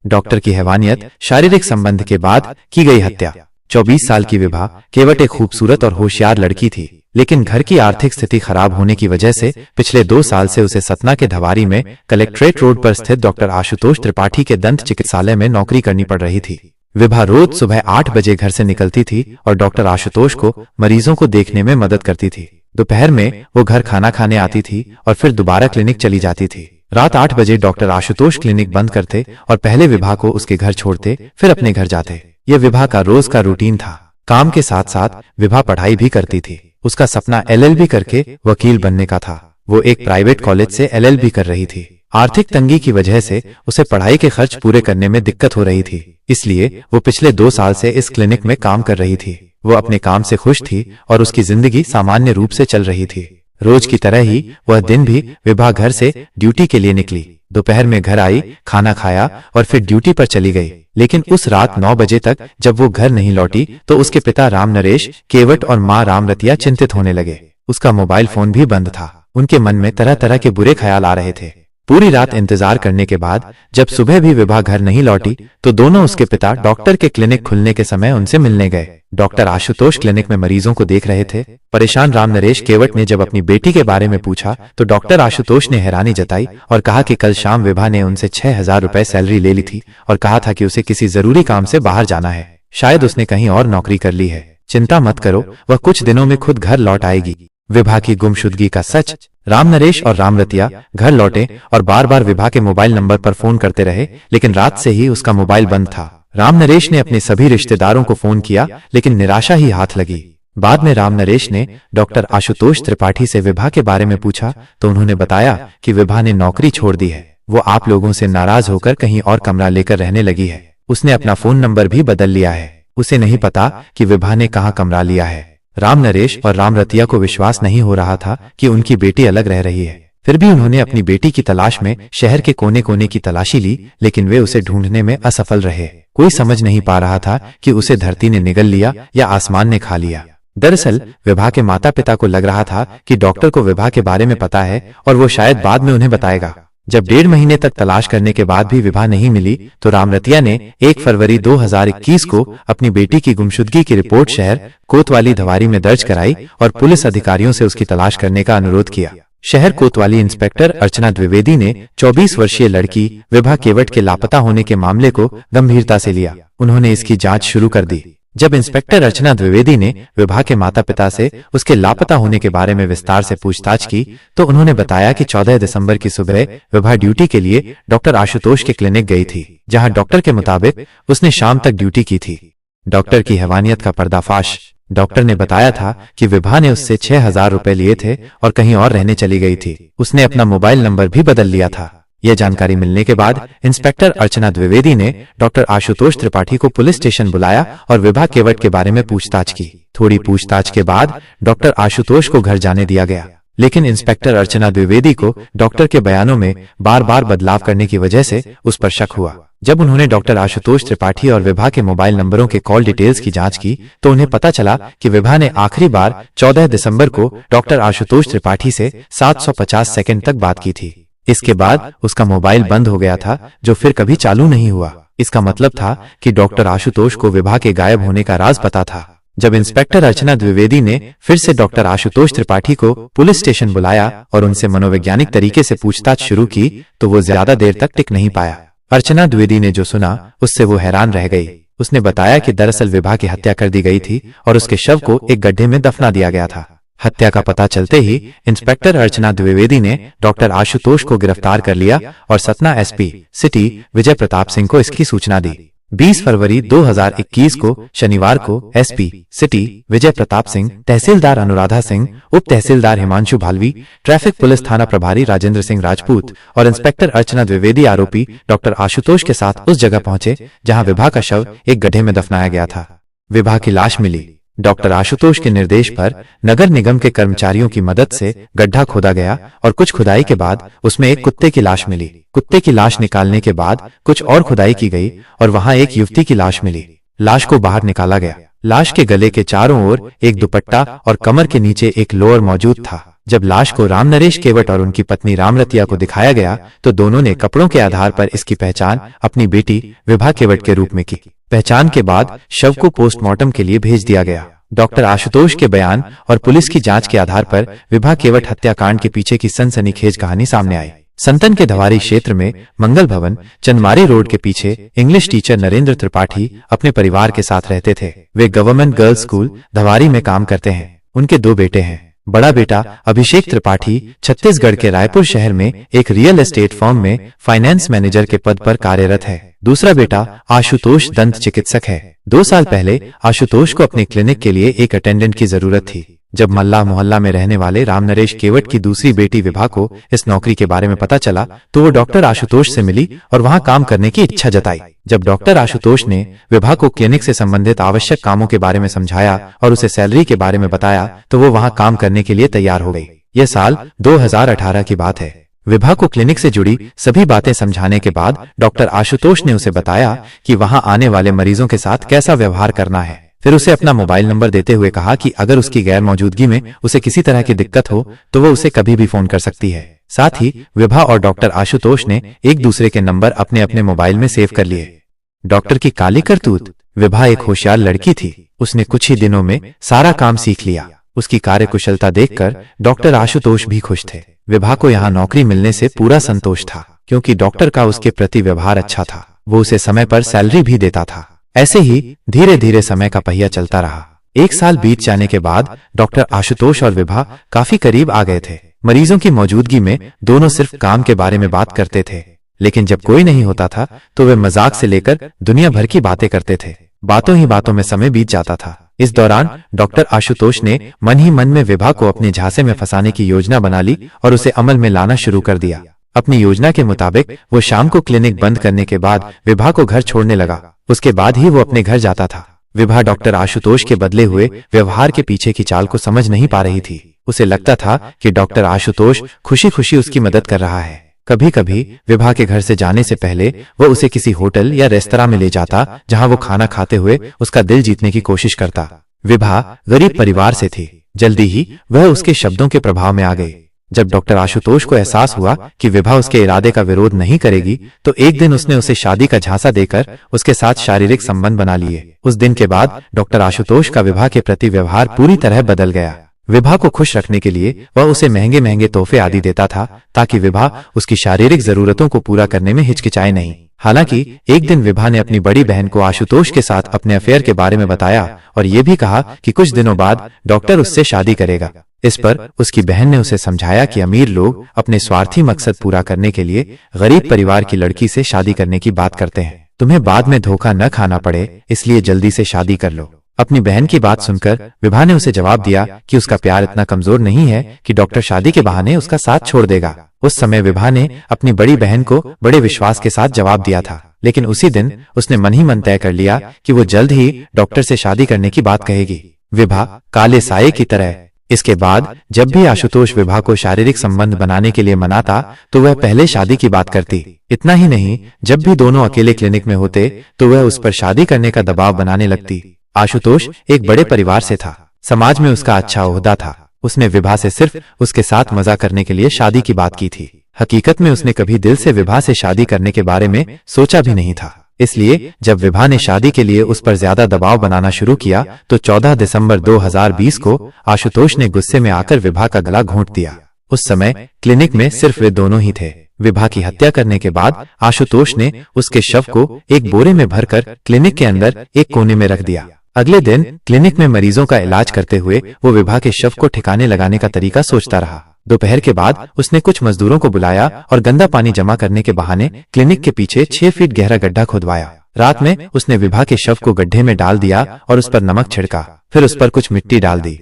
Doctor की हैवानियत, शारीरिक संबंध के बाद की गई हत्या। 24 साल की विभा केवट एक खूबसूरत और होशियार लड़की थी, लेकिन घर की आर्थिक स्थिति खराब होने की वजह से पिछले 2 साल से उसे सतना के धवारी में कलेक्ट्रेट रोड पर स्थित डॉक्टर आशुतोष त्रिपाठी के दंत चिकित्सालय में नौकरी करनी पड़ रही थी। विभा रोज सुबह 8 बजे घर से निकलती थी और डॉक्टर आशुतोष को मरीजों को देखने में मदद करती थी। दोपहर में वो घर खाना खाने आती थी और फिर दोबारा क्लिनिक चली जाती थी। रात 8 बजे डॉक्टर आशुतोष क्लिनिक बंद करते और पहले विभा को उसके घर छोड़ते, फिर अपने घर जाते। यह विभा का रोज का रूटीन था। काम के साथ साथ विभा पढ़ाई भी करती थी। उसका सपना LLB करके वकील बनने का था। वो एक प्राइवेट कॉलेज से LLB कर रही थी। आर्थिक तंगी की वजह से उसे पढ़ाई के खर्च पूरे करने में दिक्कत हो रही थी, इसलिए वो पिछले 2 साल से इस क्लिनिक में काम कर रही थी। वो अपने काम से खुश थी और उसकी जिंदगी सामान्य रूप से चल रही थी। रोज की तरह ही वह दिन भी विभा घर से ड्यूटी के लिए निकली। दोपहर में घर आई, खाना खाया और फिर ड्यूटी पर चली गई। लेकिन उस रात 9 बजे तक जब वो घर नहीं लौटी तो उसके पिता राम नरेश केवट और मां रामरतिया चिंतित होने लगे। उसका मोबाइल फोन भी बंद था। उनके मन में तरह तरह के बुरे ख्याल आ रहे थे। पूरी रात इंतजार करने के बाद जब सुबह भी विभा घर नहीं लौटी तो दोनों उसके पिता डॉक्टर के क्लिनिक खुलने के समय उनसे मिलने गए। डॉक्टर आशुतोष क्लिनिक में मरीजों को देख रहे थे। परेशान राम नरेश केवट ने जब अपनी बेटी के बारे में पूछा तो डॉक्टर आशुतोष ने हैरानी जताई और कहा कि कल शाम विभा ने उनसे 6,000 रुपए सैलरी ले ली थी और कहा था कि उसे किसी जरूरी काम से बाहर जाना है। शायद उसने कहीं और नौकरी कर ली है। चिंता मत करो, वह कुछ दिनों में खुद घर लौट आएगी। विभा की गुमशुदगी का सच। राम नरेश और रामरतिया घर लौटे और बार बार विभा के मोबाइल नंबर पर फोन करते रहे, लेकिन रात से ही उसका मोबाइल बंद था। राम नरेश ने अपने सभी रिश्तेदारों को फोन किया, लेकिन निराशा ही हाथ लगी। बाद में राम नरेश ने डॉक्टर आशुतोष त्रिपाठी से विभा के बारे में पूछा तो उन्होंने बताया कि विभा ने नौकरी छोड़ दी है। वो आप लोगों से नाराज होकर कहीं और कमरा लेकर रहने लगी है। उसने अपना फोन नंबर भी बदल लिया है। उसे नहीं पता कि विभा ने कहाँ कमरा लिया है। राम नरेश और रामरतिया को विश्वास नहीं हो रहा था कि उनकी बेटी अलग रह रही है। फिर भी उन्होंने अपनी बेटी की तलाश में शहर के कोने कोने की तलाशी ली, लेकिन वे उसे ढूंढने में असफल रहे। कोई समझ नहीं पा रहा था कि उसे धरती ने निगल लिया या आसमान ने खा लिया। दरअसल विभा के माता पिता को लग रहा था कि डॉक्टर को विभा के बारे में पता है और वो शायद बाद में उन्हें बताएगा। जब 1.5 महीने तक तलाश करने के बाद भी विभा नहीं मिली तो रामरतिया ने 1 फरवरी 2021 को अपनी बेटी की गुमशुदगी की रिपोर्ट शहर कोतवाली धवारी में दर्ज कराई और पुलिस अधिकारियों से उसकी तलाश करने का अनुरोध किया। शहर कोतवाली इंस्पेक्टर अर्चना द्विवेदी ने 24 वर्षीय लड़की विभा केवट के लापता होने के मामले को गंभीरता से लिया। उन्होंने इसकी जांच शुरू कर दी। जब इंस्पेक्टर अर्चना द्विवेदी ने विभा के माता पिता से उसके लापता होने के बारे में विस्तार से पूछताछ की तो उन्होंने बताया कि 14 दिसंबर की सुबह विभा ड्यूटी के लिए डॉक्टर आशुतोष के क्लिनिक गई थी, जहां डॉक्टर के मुताबिक उसने शाम तक ड्यूटी की थी। डॉक्टर की हैवानियत का पर्दाफाश। डॉक्टर ने बताया था कि विभा ने उससे 6,000 रुपए लिए थे और कहीं और रहने चली गई थी। उसने अपना मोबाइल नंबर भी बदल लिया था। यह जानकारी मिलने के बाद इंस्पेक्टर अर्चना द्विवेदी ने डॉक्टर आशुतोष त्रिपाठी को पुलिस स्टेशन बुलाया और विभा केवट के बारे में पूछताछ की। थोड़ी पूछताछ के बाद डॉक्टर आशुतोष को घर जाने दिया गया, लेकिन इंस्पेक्टर अर्चना द्विवेदी को डॉक्टर के बयानों में बार बार बदलाव करने की वजह से उस पर शक हुआ। जब उन्होंने डॉक्टर आशुतोष त्रिपाठी और विभा के मोबाइल नंबरों के कॉल डिटेल्स की जांच की तो उन्हें पता चला कि विभा ने आखिरी बार 14 दिसंबर को डॉक्टर आशुतोष त्रिपाठी से 750 सेकंड तक बात की थी। इसके बाद उसका मोबाइल बंद हो गया था, जो फिर कभी चालू नहीं हुआ। इसका मतलब था कि डॉक्टर आशुतोष को विभा के गायब होने का राज पता था। जब इंस्पेक्टर अर्चना द्विवेदी ने फिर से डॉक्टर आशुतोष त्रिपाठी को पुलिस स्टेशन बुलाया और उनसे मनोवैज्ञानिक तरीके से पूछताछ शुरू की तो वो ज्यादा देर तक टिक नहीं पाया। अर्चना द्विवेदी ने जो सुना उससे वो हैरान रह गई। उसने बताया कि दरअसल विभा की हत्या कर दी गई थी और उसके शव को एक गड्ढे में दफना दिया गया था। हत्या का पता चलते ही इंस्पेक्टर अर्चना द्विवेदी ने डॉक्टर आशुतोष को गिरफ्तार कर लिया और सतना SP सिटी विजय प्रताप सिंह को इसकी सूचना दी। 20 फरवरी 2021 को शनिवार को SP सिटी विजय प्रताप सिंह, तहसीलदार अनुराधा सिंह, उप तहसीलदार हिमांशु भालवी, ट्रैफिक पुलिस थाना प्रभारी राजेंद्र सिंह राजपूत और इंस्पेक्टर अर्चना द्विवेदी आरोपी डॉक्टर आशुतोष के साथ उस जगह पहुंचे जहां विभा का शव एक गड्ढे में दफनाया गया था। विभा की लाश मिली। डॉक्टर आशुतोष के निर्देश पर नगर निगम के कर्मचारियों की मदद से गड्ढा खोदा गया और कुछ खुदाई के बाद उसमें एक कुत्ते की लाश मिली। कुत्ते की लाश निकालने के बाद कुछ और खुदाई की गई और वहां एक युवती की लाश मिली। लाश को बाहर निकाला गया। लाश के गले के चारों ओर एक दुपट्टा और कमर के नीचे एक लोअर मौजूद था। जब लाश को राम नरेश केवट और उनकी पत्नी रामरतिया को दिखाया गया तो दोनों ने कपड़ों के आधार पर इसकी पहचान अपनी बेटी विभा केवट के रूप में की। पहचान के बाद शव को पोस्टमार्टम के लिए भेज दिया गया। डॉक्टर आशुतोष के बयान और पुलिस की जांच के आधार पर विभा केवट हत्याकांड के पीछे की सनसनीखेज कहानी सामने आई। संतन के धवारी क्षेत्र में मंगल भवन चंदमारी रोड के पीछे इंग्लिश टीचर नरेंद्र त्रिपाठी अपने परिवार के साथ रहते थे। वे गवर्नमेंट गर्ल्स स्कूल धवारी में काम करते हैं। उनके 2 बेटे हैं। बड़ा बेटा अभिषेक त्रिपाठी छत्तीसगढ़ के रायपुर शहर में एक रियल एस्टेट फर्म में फाइनेंस मैनेजर के पद पर कार्यरत है। दूसरा बेटा आशुतोष दंत चिकित्सक है। 2 साल पहले आशुतोष को अपने क्लिनिक के लिए एक अटेंडेंट की जरूरत थी। जब मल्ला मोहल्ला में रहने वाले राम नरेश केवट की दूसरी बेटी विभा को इस नौकरी के बारे में पता चला तो वो डॉक्टर आशुतोष से मिली और वहां काम करने की इच्छा जताई। जब डॉक्टर आशुतोष ने विभा को क्लिनिक से संबंधित आवश्यक कामों के बारे में समझाया और उसे सैलरी के बारे में बताया तो वो वहां काम करने के लिए तैयार हो गई। यह साल 2018 की बात है। विभा को क्लिनिक से जुड़ी सभी बातें समझाने के बाद डॉक्टर आशुतोष ने उसे बताया कि वहां आने वाले मरीजों के साथ कैसा व्यवहार करना है। फिर उसे अपना मोबाइल नंबर देते हुए कहा कि अगर उसकी गैर मौजूदगी में उसे किसी तरह की दिक्कत हो तो वो उसे कभी भी फोन कर सकती है। साथ ही विभा और डॉक्टर आशुतोष ने एक दूसरे के नंबर अपने अपने मोबाइल में सेव कर लिए। डॉक्टर की काली करतूत। विभा एक होशियार लड़की थी। उसने कुछ ही दिनों में सारा काम सीख लिया। उसकी कार्यकुशलता देखकर डॉक्टर आशुतोष भी खुश थे। विभा को यहाँ नौकरी मिलने से पूरा संतोष था क्योंकि डॉक्टर का उसके प्रति व्यवहार अच्छा था। वो उसे समय पर सैलरी भी देता था। ऐसे ही धीरे धीरे समय का पहिया चलता रहा। 1 साल बीत जाने के बाद डॉक्टर आशुतोष और विभा काफी करीब आ गए थे। मरीजों की मौजूदगी में दोनों सिर्फ काम के बारे में बात करते थे, लेकिन जब कोई नहीं होता था तो वे मजाक से लेकर दुनिया भर की बातें करते थे। बातों ही बातों में समय बीत जाता था। इस दौरान डॉक्टर आशुतोष ने मन ही मन में विभा को अपने झांसे में फंसाने की योजना बना ली और उसे अमल में लाना शुरू कर दिया। अपनी योजना के मुताबिक वो शाम को क्लिनिक बंद करने के बाद विभा को घर छोड़ने लगा। उसके बाद ही वो अपने घर जाता था। विभा डॉक्टर आशुतोष के बदले हुए व्यवहार के पीछे की चाल को समझ नहीं पा रही थी। उसे लगता था कि डॉक्टर आशुतोष खुशी खुशी उसकी मदद कर रहा है। कभी कभी विभा के घर से जाने से पहले वो उसे किसी होटल या रेस्तरां में ले जाता जहां वो खाना खाते हुए उसका दिल जीतने की कोशिश करता। विभा गरीब परिवार से थी। जल्दी ही वह उसके शब्दों के प्रभाव में आ गई। जब डॉक्टर आशुतोष को एहसास हुआ कि विभा उसके इरादे का विरोध नहीं करेगी तो एक दिन उसने उसे शादी का झांसा देकर उसके साथ शारीरिक संबंध बना लिए। उस दिन के बाद डॉक्टर आशुतोष का विभा के प्रति व्यवहार पूरी तरह बदल गया। विभा को खुश रखने के लिए वह उसे महंगे महंगे तोहफे आदि देता था ताकि विभा उसकी शारीरिक जरूरतों को पूरा करने में हिचकिचाए नहीं। हालांकि एक दिन विभा ने अपनी बड़ी बहन को आशुतोष के साथ अपने अफेयर के बारे में बताया और ये भी कहा कि कुछ दिनों बाद डॉक्टर उससे शादी करेगा। इस पर उसकी बहन ने उसे समझाया कि अमीर लोग अपने स्वार्थी मकसद पूरा करने के लिए गरीब परिवार की लड़की से शादी करने की बात करते हैं। तुम्हें बाद में धोखा न खाना पड़े इसलिए जल्दी से शादी कर लो। अपनी बहन की बात सुनकर विभा ने उसे जवाब दिया कि उसका प्यार इतना कमजोर नहीं है कि डॉक्टर शादी के बहाने उसका साथ छोड़ देगा। उस समय विभा ने अपनी बड़ी बहन को बड़े विश्वास के साथ जवाब दिया था, लेकिन उसी दिन उसने मन ही मन तय कर लिया कि वो जल्द ही डॉक्टर से शादी करने की बात कहेगी। विभा काले साये की तरह। इसके बाद जब भी आशुतोष विभा को शारीरिक संबंध बनाने के लिए मनाता तो वह पहले शादी की बात करती। इतना ही नहीं, जब भी दोनों अकेले क्लिनिक में होते तो वह उस पर शादी करने का दबाव बनाने लगती। आशुतोष एक बड़े परिवार से था। समाज में उसका अच्छा ओहदा था। उसने विभा से सिर्फ उसके साथ मजा करने के लिए शादी की बात की थी। हकीकत में उसने कभी दिल से विभा से शादी करने के बारे में सोचा भी नहीं था। इसलिए जब विभा ने शादी के लिए उस पर ज्यादा दबाव बनाना शुरू किया तो 14 दिसंबर 2020 को आशुतोष ने गुस्से में आकर विभा का गला घोंट दिया। उस समय क्लिनिक में सिर्फ वे दोनों ही थे। विभा की हत्या करने के बाद आशुतोष ने उसके शव को एक बोरे में भरकर क्लिनिक के अंदर एक कोने में रख दिया। अगले दिन क्लिनिक में मरीजों का इलाज करते हुए वो विभा के शव को ठिकाने लगाने का तरीका सोचता रहा। दोपहर के बाद उसने कुछ मजदूरों को बुलाया और गंदा पानी जमा करने के बहाने क्लिनिक के पीछे 6 फीट गहरा गड्ढा खुदवाया। रात में उसने विभा के शव को गड्ढे में डाल दिया और उस पर नमक छिड़का, फिर उस पर कुछ मिट्टी डाल दी।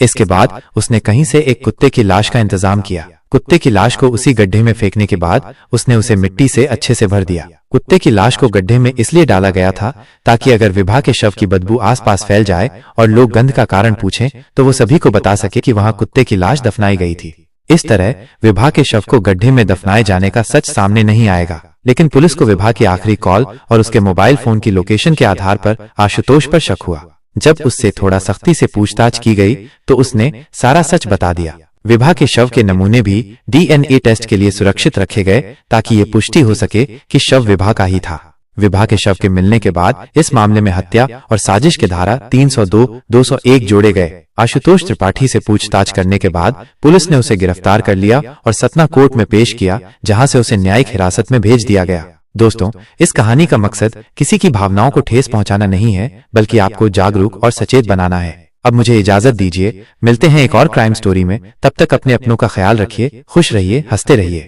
इसके बाद उसने कहीं से एक कुत्ते की लाश का इंतजाम किया। कुत्ते की लाश को उसी गड्ढे में फेंकने के बाद उसने उसे मिट्टी से अच्छे से भर दिया। कुत्ते की लाश को गड्ढे में इसलिए डाला गया था ताकि अगर विभा के शव की बदबू आसपास फैल जाए और लोग गंध का कारण पूछें तो वो सभी को बता सके कि वहां कुत्ते की लाश दफनाई गई थी। इस तरह विभा के शव को गड्ढे में दफनाए जाने का सच सामने नहीं आएगा, लेकिन पुलिस को विभा की आखिरी कॉल और उसके मोबाइल फोन की लोकेशन के आधार पर आशुतोष पर शक हुआ। जब उससे थोड़ा सख्ती से पूछताछ की गई तो उसने सारा सच बता दिया। विभा के शव के नमूने भी DNA टेस्ट के लिए सुरक्षित रखे गए ताकि ये पुष्टि हो सके कि शव विभा का ही था। विभा के शव के मिलने के बाद इस मामले में हत्या और साजिश के धारा 302, 201 जोड़े गए। आशुतोष त्रिपाठी से पूछताछ करने के बाद पुलिस ने उसे गिरफ्तार कर लिया और सतना कोर्ट में पेश किया, जहां से उसे न्यायिक हिरासत में भेज दिया गया। दोस्तों, इस कहानी का मकसद किसी की भावनाओं को ठेस पहुंचाना नहीं है, बल्कि आपको जागरूक और सचेत बनाना है। अब मुझे इजाजत दीजिए, मिलते हैं एक और क्राइम स्टोरी में। तब तक अपने अपनों का ख्याल रखिए, खुश रहिए, हंसते रहिए।